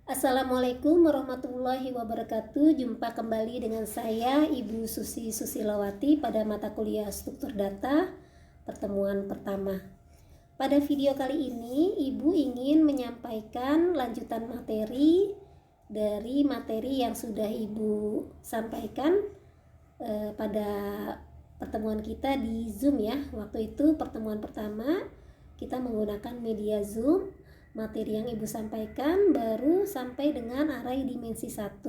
Assalamualaikum warahmatullahi wabarakatuh. Jumpa kembali dengan saya Ibu Susi Susilawati pada mata kuliah struktur data pertemuan pertama. Pada video kali ini Ibu ingin menyampaikan lanjutan materi dari materi yang sudah Ibu sampaikan pada pertemuan kita di Zoom ya. Waktu itu pertemuan pertama kita menggunakan media Zoom. Materi yang Ibu sampaikan baru sampai dengan array dimensi 1.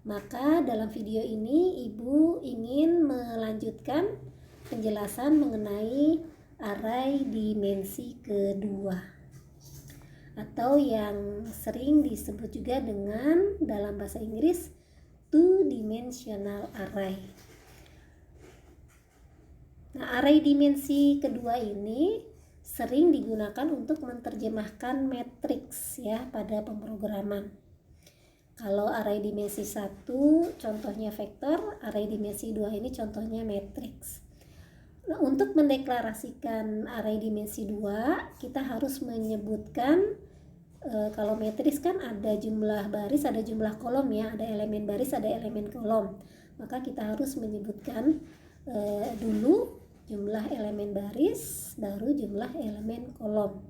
Maka dalam video ini Ibu ingin melanjutkan penjelasan mengenai array dimensi kedua, atau yang sering disebut juga dengan dalam bahasa Inggris two-dimensional array. Nah, array dimensi kedua ini sering digunakan untuk menerjemahkan matriks ya pada pemrograman. Kalau array dimensi 1 contohnya vektor, array dimensi 2 ini contohnya matriks. Nah, untuk mendeklarasikan array dimensi 2 kita harus menyebutkan kalau matriks kan ada jumlah baris, ada jumlah kolom ya, ada elemen baris, ada elemen kolom. Maka kita harus menyebutkan dulu jumlah elemen baris, baru jumlah elemen kolom.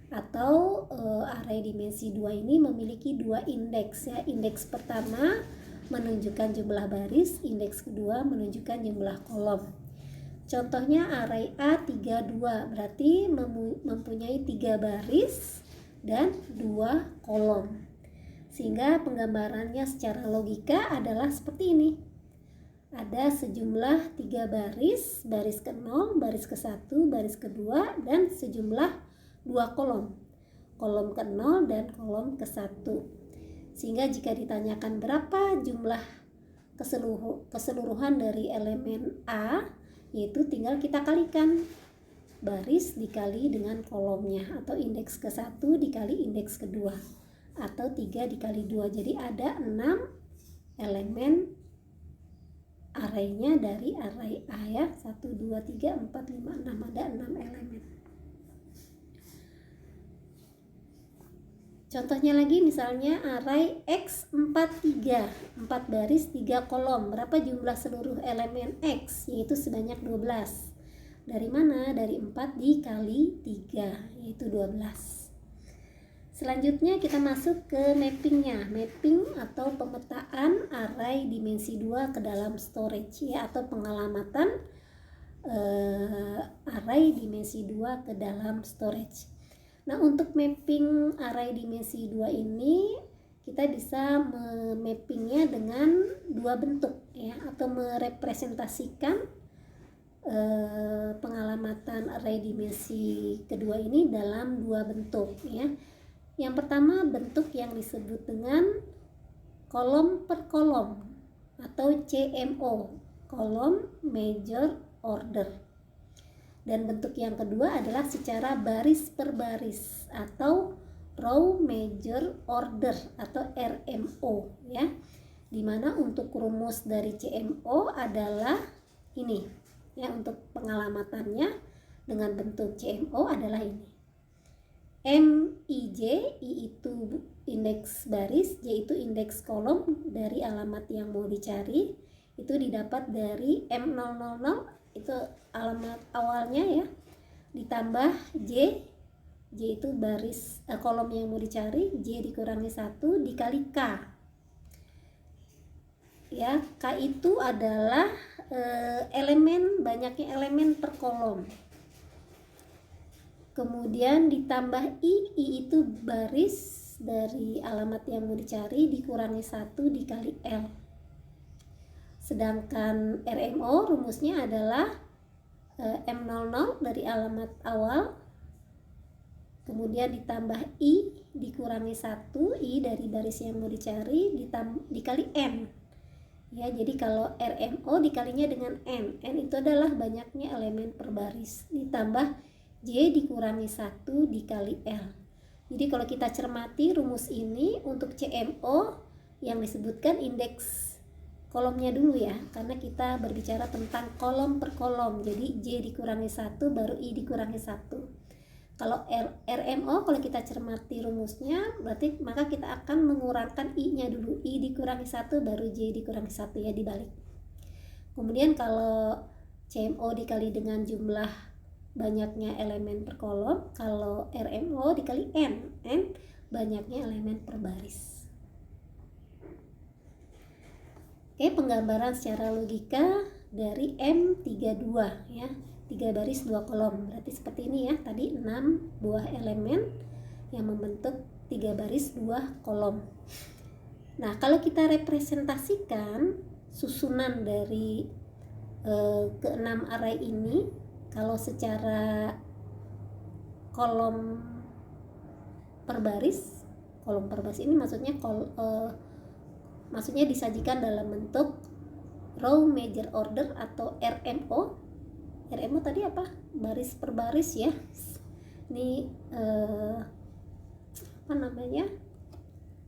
Atau array dimensi 2 ini memiliki dua indeks ya. Indeks pertama menunjukkan jumlah baris, indeks kedua menunjukkan jumlah kolom. Contohnya array A32 berarti mempunyai 3 baris dan 2 kolom. Sehingga penggambarannya secara logika adalah seperti ini. Ada sejumlah 3 baris, baris ke-0, baris ke-1, baris ke-2, dan sejumlah 2 kolom. Kolom ke-0 dan kolom ke-1. Sehingga jika ditanyakan berapa jumlah keseluruhan dari elemen A, yaitu tinggal kita kalikan baris dikali dengan kolomnya, atau indeks ke-1 dikali indeks ke-2, atau 3 dikali 2. Jadi ada 6 elemen arraynya dari array A ya, 1, 2, 3, 4, 5, 6, ada 6 elemen. Contohnya lagi misalnya array X43, 4 baris 3 kolom. Berapa jumlah seluruh elemen X? Yaitu sebanyak 12. Dari mana? Dari 4 dikali 3, yaitu 12. Selanjutnya kita masuk ke mappingnya. Mapping atau pemetaan array dimensi 2 ke dalam storage ya, atau pengalamatan array dimensi 2 ke dalam storage. Nah, untuk mapping array dimensi 2 ini kita bisa memappingnya dengan dua bentuk ya, atau merepresentasikan pengalamatan array dimensi kedua ini dalam dua bentuk ya. Yang pertama bentuk yang disebut dengan kolom per kolom atau CMO, column major order. Dan bentuk yang kedua adalah secara baris per baris atau row major order atau RMO ya. Dimana untuk rumus dari CMO adalah ini ya, untuk pengalamatannya dengan bentuk CMO adalah ini. MIJ, I itu indeks baris, J itu indeks kolom dari alamat yang mau dicari. Itu didapat dari M000, itu alamat awalnya ya, ditambah J itu baris kolom yang mau dicari, J dikurangi 1 dikali K ya. K itu adalah elemen, banyaknya elemen per kolom. Kemudian ditambah I itu baris dari alamat yang mau dicari dikurangi 1 dikali L. Sedangkan RMO rumusnya adalah M00 dari alamat awal, kemudian ditambah I dikurangi 1, I dari baris yang mau dicari dikali N. Ya, jadi kalau RMO dikalinya dengan N itu adalah banyaknya elemen per baris, ditambah J dikurangi 1 dikali L. Jadi kalau kita cermati rumus ini untuk CMO yang disebutkan indeks kolomnya dulu ya, karena kita berbicara tentang kolom per kolom. Jadi J dikurangi 1 baru I dikurangi 1. Kalau RMO, kalau kita cermati rumusnya, berarti maka kita akan mengurangkan I-nya dulu. I dikurangi 1 baru J dikurangi 1 ya, dibalik. Kemudian kalau CMO dikali dengan jumlah banyaknya elemen per kolom, kalau RMO dikali N banyaknya elemen per baris. Oke, penggambaran secara logika dari M32 ya. 3 baris 2 kolom, berarti seperti ini ya. Tadi 6 buah elemen yang membentuk 3 baris 2 kolom. Nah, kalau kita representasikan susunan dari ke-6 array ini, kalau secara kolom per baris ini maksudnya maksudnya disajikan dalam bentuk row major order atau RMO. RMO tadi apa? Baris per baris ya. Ini apa namanya?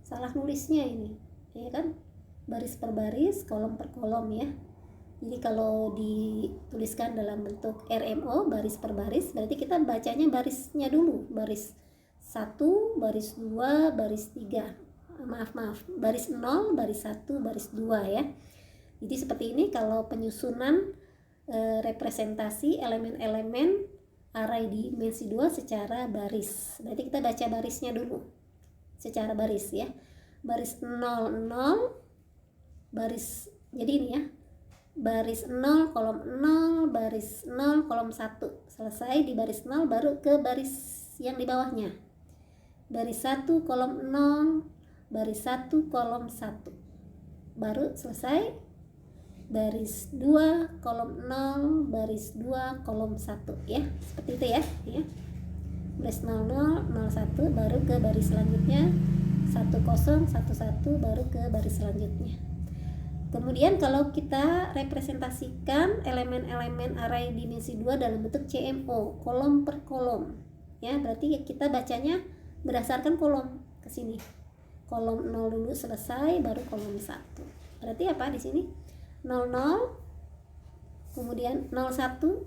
Salah nulisnya ini, ya kan? Baris per baris, kolom per kolom ya. Jadi kalau dituliskan dalam bentuk RMO, baris per baris, berarti kita bacanya barisnya dulu. Baris 1, baris 2, baris 3. Maaf, baris 0, baris 1, baris 2 ya. Jadi seperti ini kalau penyusunan representasi elemen-elemen array dimensi 2 secara baris. Berarti kita baca barisnya dulu secara baris ya. Baris 0, 0, baris, jadi ini ya, baris 0 kolom 0, baris 0 kolom 1. Selesai di baris 0 baru ke baris yang di bawahnya. Baris 1 kolom 0, baris 1 kolom 1. Baru selesai baris 2 kolom 0, baris 2 kolom 1 ya. Seperti itu ya, baris 00, 01 baru ke baris selanjutnya, 10, 11 baru ke baris selanjutnya. Kemudian kalau kita representasikan elemen-elemen array dimensi 2 dalam bentuk CMO, kolom per kolom ya, berarti kita bacanya berdasarkan kolom ke sini. Kolom 0 dulu selesai baru kolom 1. Berarti apa di sini? 00, kemudian 01,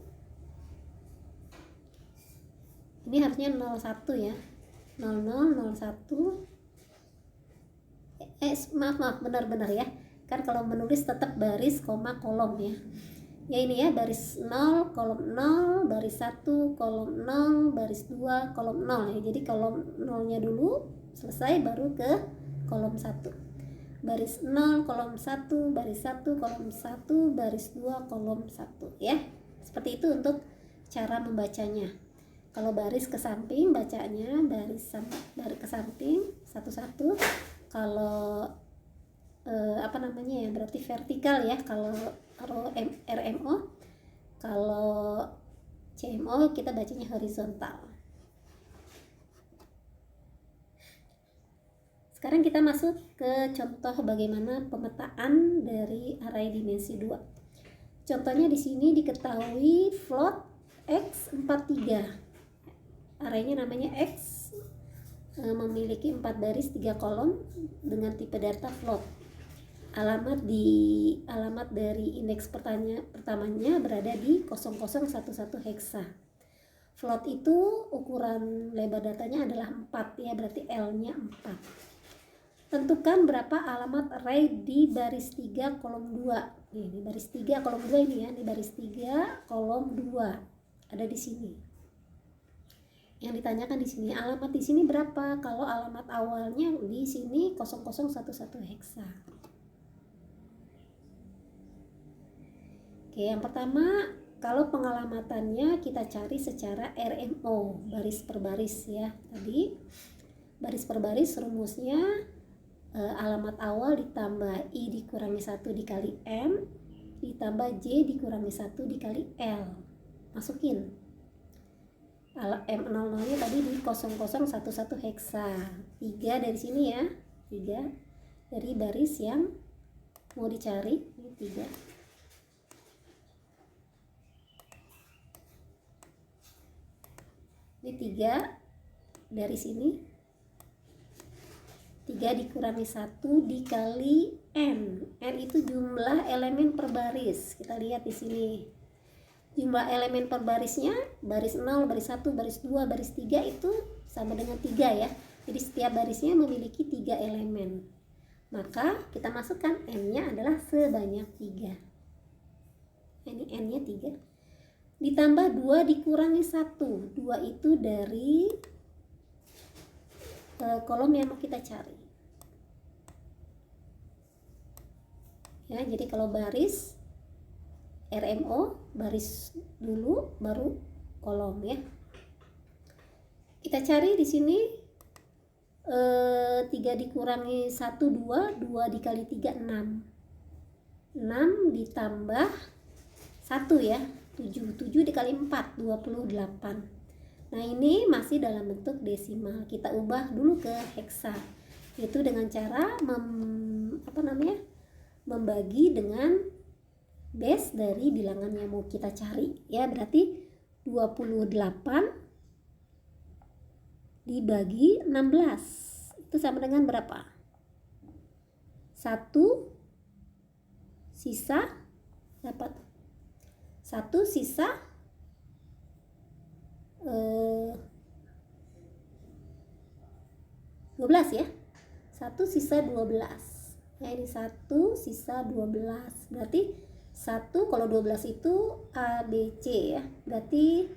ini harusnya 01 ya, 00, 01, maaf, benar ya, kan kalau menulis tetap baris, koma, kolom ya. Ya ini ya, baris 0, kolom 0, baris 1, kolom 0, baris 2, kolom 0 ya. Jadi kolom 0-nya dulu selesai baru ke kolom 1. Baris 0, kolom 1, baris 1, kolom 1, baris 2, kolom 1 ya. Seperti itu untuk cara membacanya. Kalau baris ke samping bacanya baris ke samping satu-satu. Kalau apa namanya ya, berarti vertikal ya kalau RMO. Kalau CMO kita bacanya horizontal. Sekarang kita masuk ke contoh bagaimana pemetaan dari array dimensi 2. Contohnya di sini diketahui float X43. Arraynya namanya X, memiliki 4 baris 3 kolom dengan tipe data float. Alamat dari indeks pertamanya berada di 0011 heksa. Float itu ukuran lebar datanya adalah 4 ya, berarti L-nya 4. Tentukan berapa alamat array di baris 3 kolom 2. Ini baris 3 kolom 2 ini ya, di baris 3 kolom 2. Ada di sini. Yang ditanyakan di sini, alamat di sini berapa? Kalau alamat awalnya di sini 0011 heksa. Oke, yang pertama, kalau pengalamatannya kita cari secara RMO, baris per baris ya. Tadi baris per baris rumusnya alamat awal ditambah I dikurangi 1 dikali M ditambah J dikurangi 1 dikali L. Masukin M00 nya tadi di 0011 heksa. 3 dari sini ya, 3 dari baris yang mau dicari. Ini 3. Ini 3 dari sini, 3 dikurangi 1 dikali N. N itu jumlah elemen per baris. Kita lihat di sini. Jumlah elemen per barisnya, baris 0, baris 1, baris 2, baris 3 itu sama dengan 3 ya. Jadi setiap barisnya memiliki 3 elemen. Maka kita masukkan n-nya adalah sebanyak 3. Ini n-nya 3. Ditambah 2 dikurangi 1. 2 itu dari kolom yang mau kita cari. Ya, jadi kalau baris RMO, baris dulu baru kolom ya. Kita cari di sini 3 dikurangi 1 2, 2 dikali 3 6. 6 ditambah 1 ya, 7. 7 dikali 4 28. Nah, ini masih dalam bentuk desimal. Kita ubah dulu ke heksa. Itu dengan cara membagi dengan base dari bilangan yang mau kita cari ya. Berarti 28 dibagi 16 itu sama dengan berapa? 1 sisa dapat 1 sisa 12 ya. 1 sisa 12. Nah, ini 1 sisa 12. Berarti 1 kalau 12 itu A, B, C ya. Berarti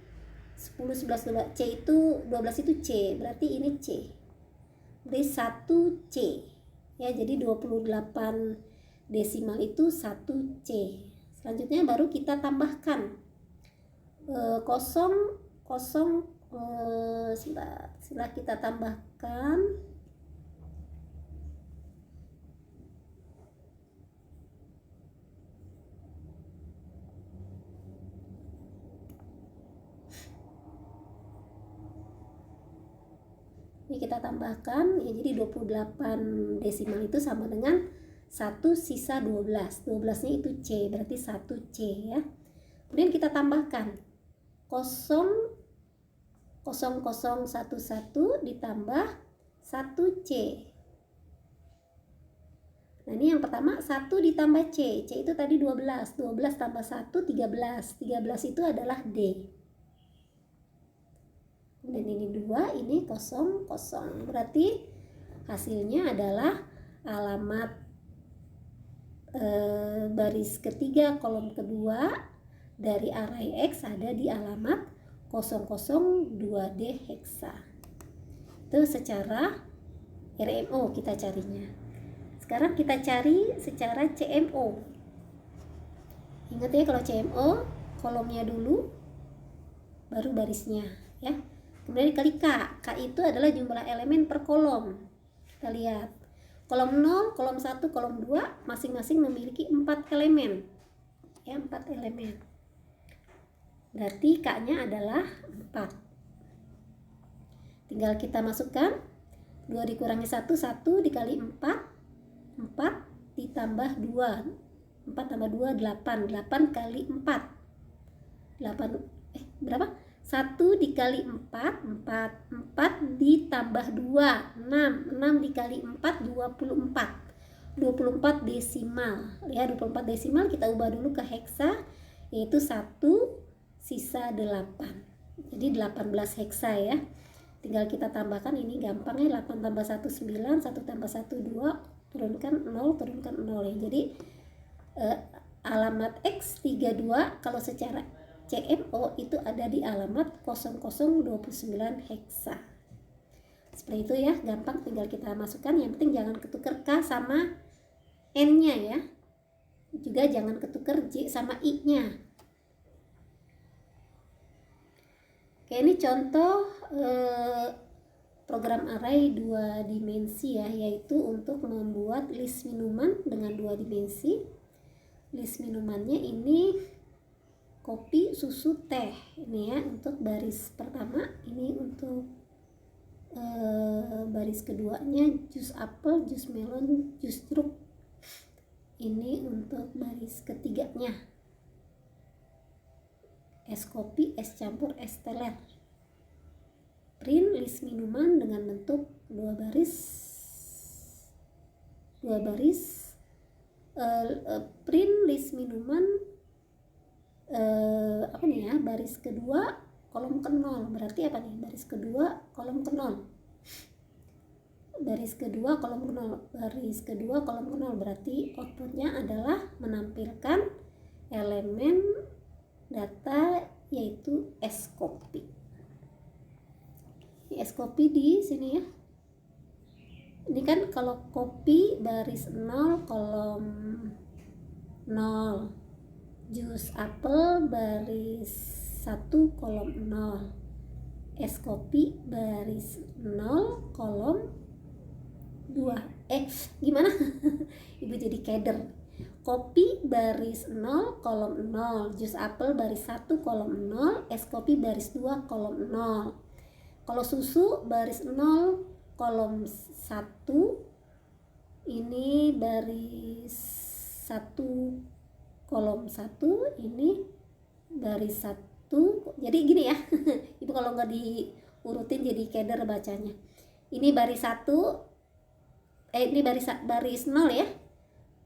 10, 11, 12. C itu 12 itu C. Berarti ini C. Berarti 1 C. Ya, jadi 28 desimal itu 1 C. Selanjutnya baru kita tambahkan setelah kita tambahkan ini kita tambahkan ya, jadi 28 desimal itu sama dengan 1 sisa 12. 12 nya itu C, berarti 1 C ya. Kemudian kita tambahkan 0,0011 ditambah 1 C. Nah, ini yang pertama 1 ditambah C. C itu tadi 12. 12 tambah 1 13. 13 itu adalah D. Dan ini 2, ini 0, 0. Berarti hasilnya adalah alamat baris ketiga kolom kedua dari array X ada di alamat 002D heksa. Itu secara RMO kita carinya. Sekarang kita cari secara CMO. Ingat ya, kalau CMO kolomnya dulu baru barisnya ya. Kemudian dikali K. K itu adalah jumlah elemen per kolom. Kita lihat. Kolom 0, kolom 1, kolom 2 masing-masing memiliki 4 elemen. Ya, 4 elemen. Berarti K-nya adalah 4. Tinggal kita masukkan 2 dikurangi 1, 1 dikali 4. 4 ditambah 2. 4 tambah 2, 8. 8 kali 4. 8, berapa? 1 dikali 4, 4. 4 ditambah 2, 6. 6 dikali 4, 24. 24 desimal. Ya, 24 desimal kita ubah dulu ke heksa, yaitu 1 sisa 8. Jadi 18 heksa ya. Tinggal kita tambahkan, ini gampang ya. 8 tambah 1, 9. 1 tambah 1, 2. Turunkan 0, turunkan 0 ya. Jadi alamat X32 kalau secara CMO itu ada di alamat 0029 heksa. Seperti itu ya, gampang, tinggal kita masukkan. Yang penting jangan ketukar K sama N-nya ya. Juga jangan ketukar J sama I-nya. Oke, ini contoh program array 2 dimensi ya, yaitu untuk membuat list minuman dengan 2 dimensi. List minumannya ini kopi, susu, teh. Ini ya untuk baris pertama, ini untuk baris keduanya jus apel, jus melon, jus jeruk. Ini untuk baris ketiganya es kopi, es campur, es teler. Print list minuman dengan bentuk 2 baris. Print list minuman apa nih ya, baris kedua kolom ke 0. Berarti apa nih? Baris kedua kolom ke 0. Baris kedua kolom ke 0. Baris kedua kolom ke 0. Berarti outputnya adalah menampilkan elemen data yaitu scopy. Ini scopy di sini ya. Ini kan kalau copy baris 0 kolom 0. Jus apel baris 1 kolom 0. Scopy baris 0 kolom 2. Gimana? Ibu jadi keder. Copy baris 0 kolom 0. Jus apel baris 1 kolom 0. Scopy baris 2 kolom 0. Kalau susu baris 0 kolom 1. Ini baris 1 kolom 1, ini baris 1. Jadi gini ya. Ibu kalau nggak diurutin jadi keder bacanya. Ini baris 1, ini baris 0 ya.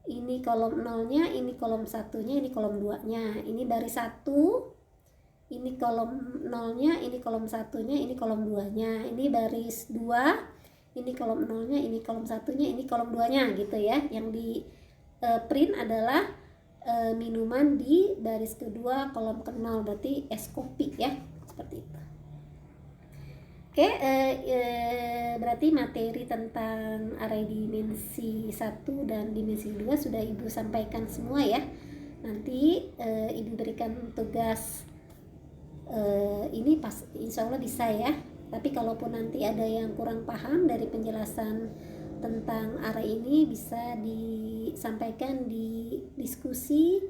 Ini kolom 0-nya, ini kolom 1-nya, ini kolom 2-nya. Ini baris 1, ini kolom 0-nya, ini kolom 1-nya, ini kolom 2-nya. Ini baris 2, ini kolom 0-nya, ini kolom 1-nya, ini kolom 2-nya gitu ya. Yang di print adalah minuman di baris kedua kolom ke 0, berarti scopy ya, seperti itu. Oke, berarti materi tentang array dimensi 1 dan dimensi 2 sudah Ibu sampaikan semua ya. Nanti Ibu berikan tugas ini pas insya Allah bisa ya. Tapi kalaupun nanti ada yang kurang paham dari penjelasan tentang array ini, bisa disampaikan di diskusi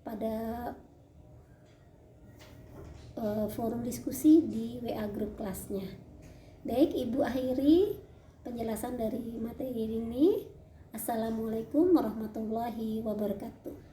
pada forum diskusi di WA grup kelasnya. Baik, Ibu akhiri penjelasan dari materi ini. Assalamualaikum warahmatullahi wabarakatuh.